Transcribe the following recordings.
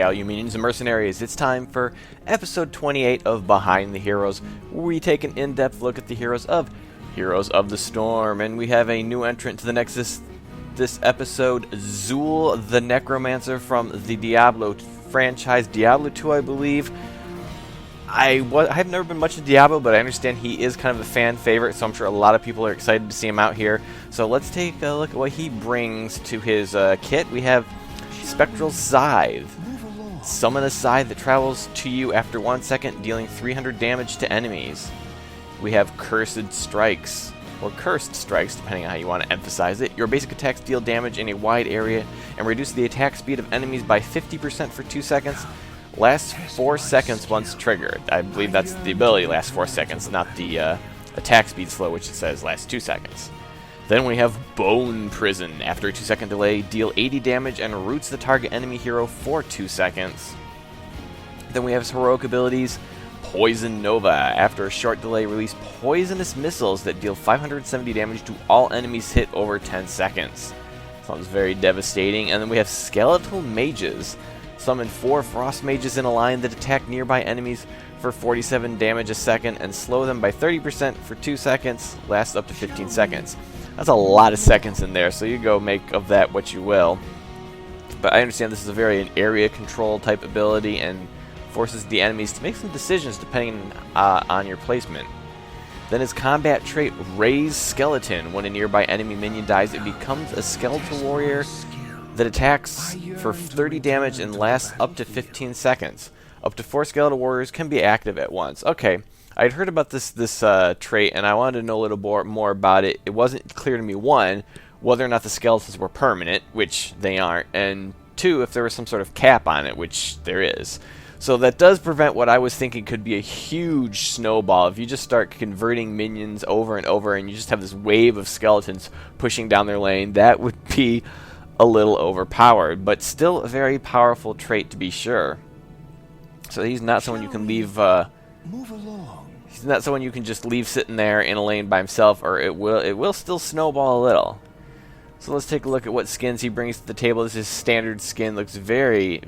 Hey all you minions and mercenaries, it's time for episode 28 of Behind the Heroes, where we take an in-depth look at the heroes of Heroes of the Storm. And we have a new entrant to the Nexus this episode, Zool the Necromancer from the Diablo franchise, Diablo 2 I believe. I've never been much into Diablo, but I understand he is kind of a fan favorite, so I'm sure a lot of people are excited to see him out here. So let's take a look at what he brings to his kit. We have Spectral Scythe. Summon a scythe that travels to you after 1 second, dealing 300 damage to enemies. We have Cursed Strikes, or Cursed Strikes, depending on how you want to emphasize it. Your basic attacks deal damage in a wide area and reduce the attack speed of enemies by 50% for 2 seconds. Lasts 4 seconds once triggered. I believe that's the ability lasts 4 seconds, not the attack speed slow, which it says lasts 2 seconds. Then we have Bone Prison. After a 2 second delay, deal 80 damage and roots the target enemy hero for 2 seconds. Then we have his heroic abilities, Poison Nova. After a short delay, release poisonous missiles that deal 570 damage to all enemies hit over 10 seconds. Sounds very devastating. And then we have Skeletal Mages. Summon 4 Frost Mages in a line that attack nearby enemies for 47 damage a second and slow them by 30% for 2 seconds, lasts up to 15 seconds. That's a lot of seconds in there, so you go make of that what you will. But I understand this is a very area control type ability and forces the enemies to make some decisions depending on your placement. Then his combat trait, Raise Skeleton. When a nearby enemy minion dies, it becomes a skeletal warrior that attacks for 30 damage and lasts up to 15 seconds. Up to 4 skeletal warriors can be active at once. Okay, I'd heard about this trait, and I wanted to know a little more about it. It wasn't clear to me, 1, whether or not the skeletons were permanent, which they aren't, and 2, if there was some sort of cap on it, which there is. So that does prevent what I was thinking could be a huge snowball. If you just start converting minions over and over, and you just have this wave of skeletons pushing down their lane, that would be a little overpowered, but still a very powerful trait to be sure. So he's not someone you can leave. Move along. He's not someone you can just leave sitting there in a lane by himself, or it will still snowball a little. So let's take a look at what skins he brings to the table. This is standard skin. Looks very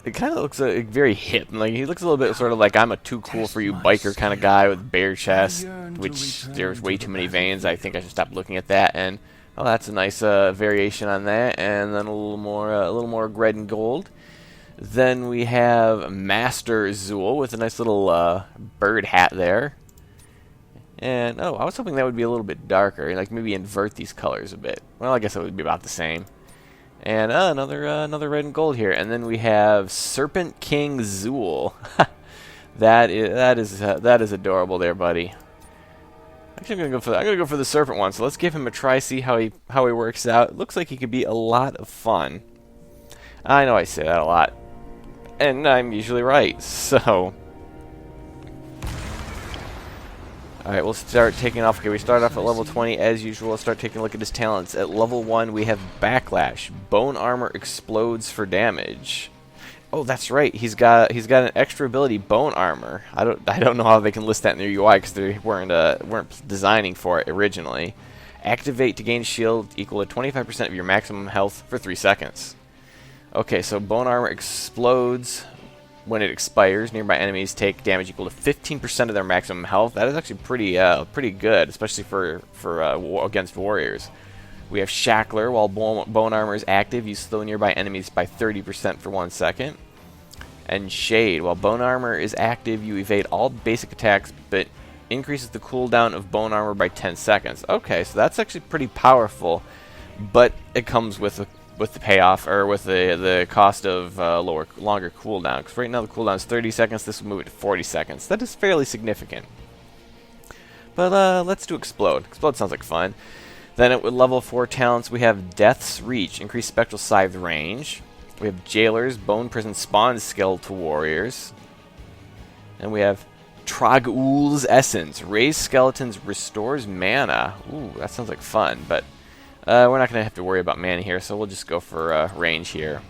it kind of looks very hip. Like he looks a little bit sort of like I'm a too cool for you biker kind of guy with bare chest, which there's way too many veins. I think I should stop looking at that. And oh, that's a nice variation on that. And then a little more red and gold. Then we have Master Zool with a nice little bird hat there. And oh, I was hoping that would be a little bit darker, like maybe invert these colors a bit. Well, I guess it would be about the same. And another red and gold here. And then we have Serpent King Zool. that is adorable there, buddy. Actually, I'm gonna go for the serpent one. So let's give him a try, see how he works out. It looks like he could be a lot of fun. I know I say that a lot, and I'm usually right. So, all right, we'll start taking off. Okay, we start off at level 20 as usual. Let's start taking a look at his talents. At level 1, we have Backlash. Bone armor explodes for damage. Oh, that's right. He's got an extra ability, Bone Armor. I don't know how they can list that in their UI because they weren't designing for it originally. Activate to gain shield equal to 25% of your maximum health for 3 seconds. Okay, so Bone Armor explodes when it expires. Nearby enemies take damage equal to 15% of their maximum health. That is actually pretty good, especially for against warriors. We have Shackler. While Bone Armor is active, you slow nearby enemies by 30% for 1 second. And Shade. While Bone Armor is active, you evade all basic attacks, but increases the cooldown of Bone Armor by 10 seconds. Okay, so that's actually pretty powerful, but it comes with the payoff, or with the cost of longer cooldown. Because right now the cooldown is 30 seconds. This will move it to 40 seconds. That is fairly significant. But let's do Explode. Explode sounds like fun. Then at level 4 talents, we have Death's Reach, increased Spectral Scythe range. We have Jailers, Bone Prison spawns skeletal warriors. And we have Trag'Ul's Essence, raise skeletons, restores mana. Ooh, that sounds like fun, but we're not going to have to worry about mana here, so we'll just go for range here.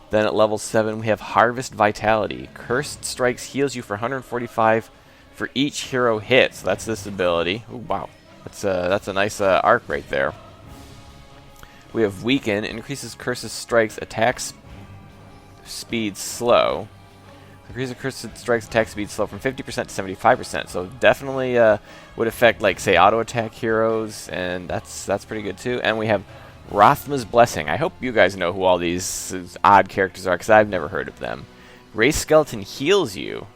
Then at level 7, we have Harvest Vitality. Cursed Strikes heals you for 145 for each hero hit. So that's this ability. Ooh, wow. That's a nice arc right there. We have weaken, increases curses strikes attack speed slow. Increases curses strikes attack speed slow from 50% to 75%. So definitely would affect, like, say, auto attack heroes, and that's pretty good too. And we have Rothma's Blessing. I hope you guys know who all these odd characters are, because I've never heard of them. Raise Skeleton heals you.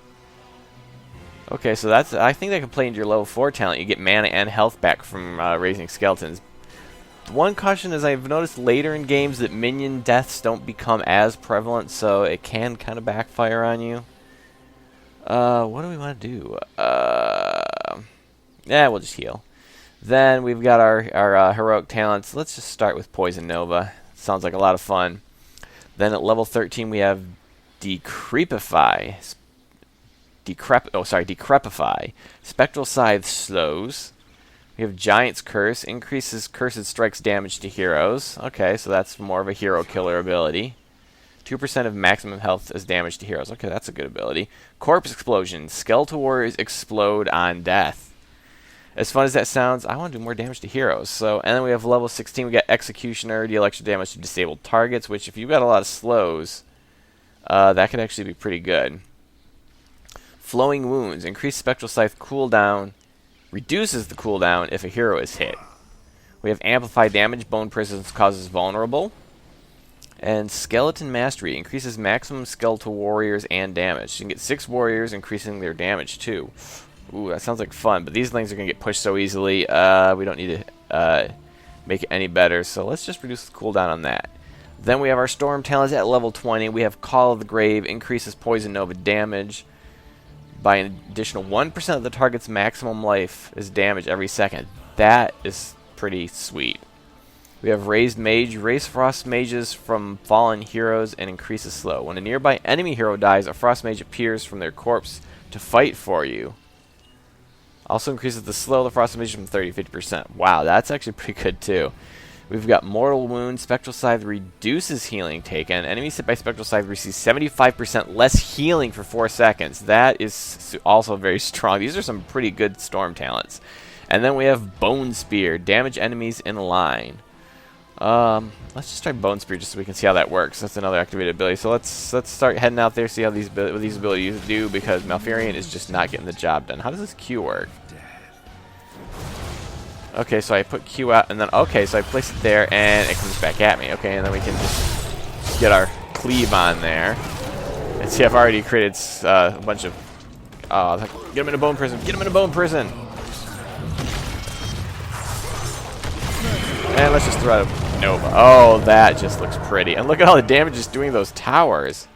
Okay, so that's, I think that can play into your level 4 talent. You get mana and health back from raising skeletons. One caution is I've noticed later in games that minion deaths don't become as prevalent, so it can kind of backfire on you. What do we want to do? Yeah, we'll just heal. Then we've got our heroic talents. Let's just start with Poison Nova. Sounds like a lot of fun. Then at level 13 we have Decrepify. Decrepify. Spectral Scythe slows. We have Giant's Curse. Increases cursed strikes damage to heroes. Okay, so that's more of a hero killer ability. 2% of maximum health as damage to heroes. Okay, that's a good ability. Corpse Explosion. Skeletal warriors explode on death. As fun as that sounds, I want to do more damage to heroes. So, and then we have level 16. We got Executioner. Deal extra damage to disabled targets, which if you've got a lot of slows, that could actually be pretty good. Flowing Wounds. Increase Spectral Scythe cooldown. Reduces the cooldown if a hero is hit. We have Amplify Damage. Bone Prisons causes vulnerable. And Skeleton Mastery. Increases maximum skeletal warriors and damage. You can get 6 warriors, increasing their damage too. Ooh, that sounds like fun, but these things are going to get pushed so easily. We don't need to make it any better, so let's just reduce the cooldown on that. Then we have our Storm talents at level 20. We have Call of the Grave. Increases Poison Nova damage by an additional 1% of the target's maximum life is damage every second. That is pretty sweet. We have Raised Mage. Raise Frost Mages from fallen heroes and increases slow. When a nearby enemy hero dies, a Frost Mage appears from their corpse to fight for you. Also increases the slow of the Frost Mage from 30 to 50%. Wow, that's actually pretty good too. We've got Mortal Wound. Spectral Scythe reduces healing taken. Enemies hit by Spectral Scythe receive 75% less healing for 4 seconds. That is also very strong. These are some pretty good Storm talents. And then we have Bone Spear. Damage enemies in line. Let's just try Bone Spear just so we can see how that works. That's another activated ability. So let's start heading out there, see how these abilities do, because Malfurion is just not getting the job done. How does this Q work? Okay, so I put Q out, and then, okay, so I place it there, and it comes back at me. Okay, and then we can just get our cleave on there. And see, I've already created a bunch of... get him in a bone prison. Get him in a bone prison! And let's just throw out a Nova. Oh, that just looks pretty. And look at all the damage it's doing those towers.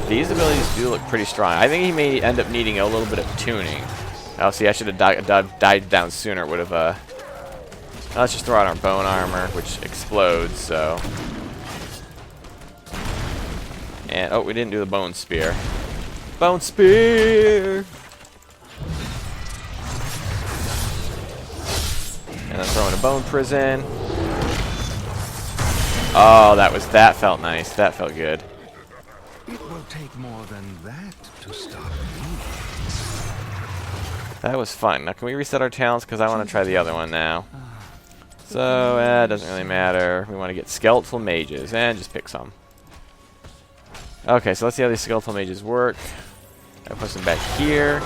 These abilities do look pretty strong. I think he may end up needing a little bit of tuning. Oh, see, I should have died down sooner. Would have. Let's just throw out our bone armor, which explodes. So, and oh, we didn't do the bone spear. Bone spear. And then throw in a bone prison. Oh, that felt nice. That felt good. It will take more than that to stop me. That was fun. Now, can we reset our talents? Because I want to try the other one now. So, it doesn't really matter. We want to get skeletal mages. And just pick some. Okay, so let's see how these skeletal mages work. I put them back here.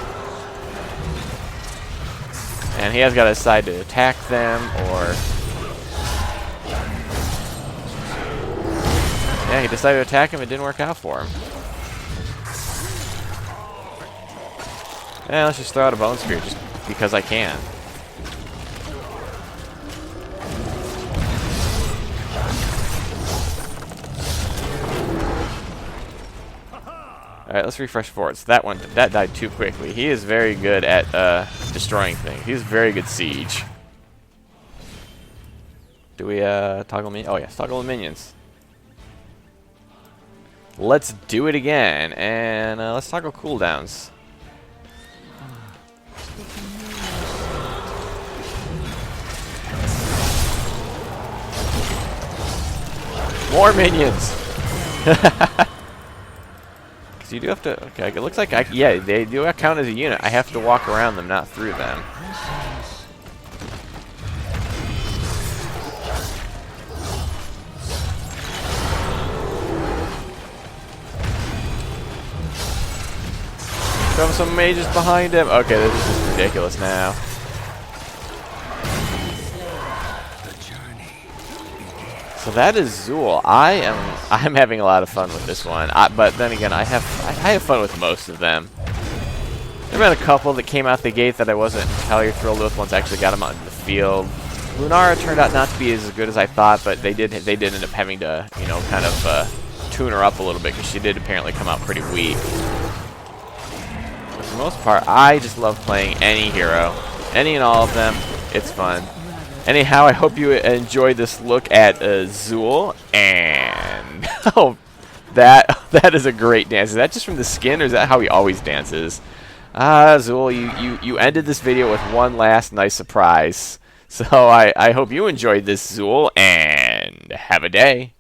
And he has got to decide to attack them or... Yeah, he decided to attack him. It didn't work out for him. Yeah, let's just throw out a bone spear just because I can. Alright, let's refresh forward. So that died too quickly. He is very good at destroying things. He's very good siege. Do we toggle minions? Oh yes, toggle the minions. Let's do it again, and let's toggle cooldowns. More minions! So you do have to. Okay, it looks like yeah, they do count as a unit. I have to walk around them, not through them. Shove some mages behind him. Okay, this is just ridiculous now. So that is Zool. I'm having a lot of fun with this one. But then again, I have fun with most of them. There have been a couple that came out the gate that I wasn't entirely thrilled with once I actually got them out in the field. Lunara turned out not to be as good as I thought, but they did end up having to, you know, kind of tune her up a little bit because she did apparently come out pretty weak. For the most part, I just love playing any hero. Any and all of them. It's fun. Anyhow, I hope you enjoyed this look at Zool. And oh, that is a great dance. Is that just from the skin, or is that how he always dances? Zool, you ended this video with one last nice surprise. So I hope you enjoyed this, Zool, and have a day.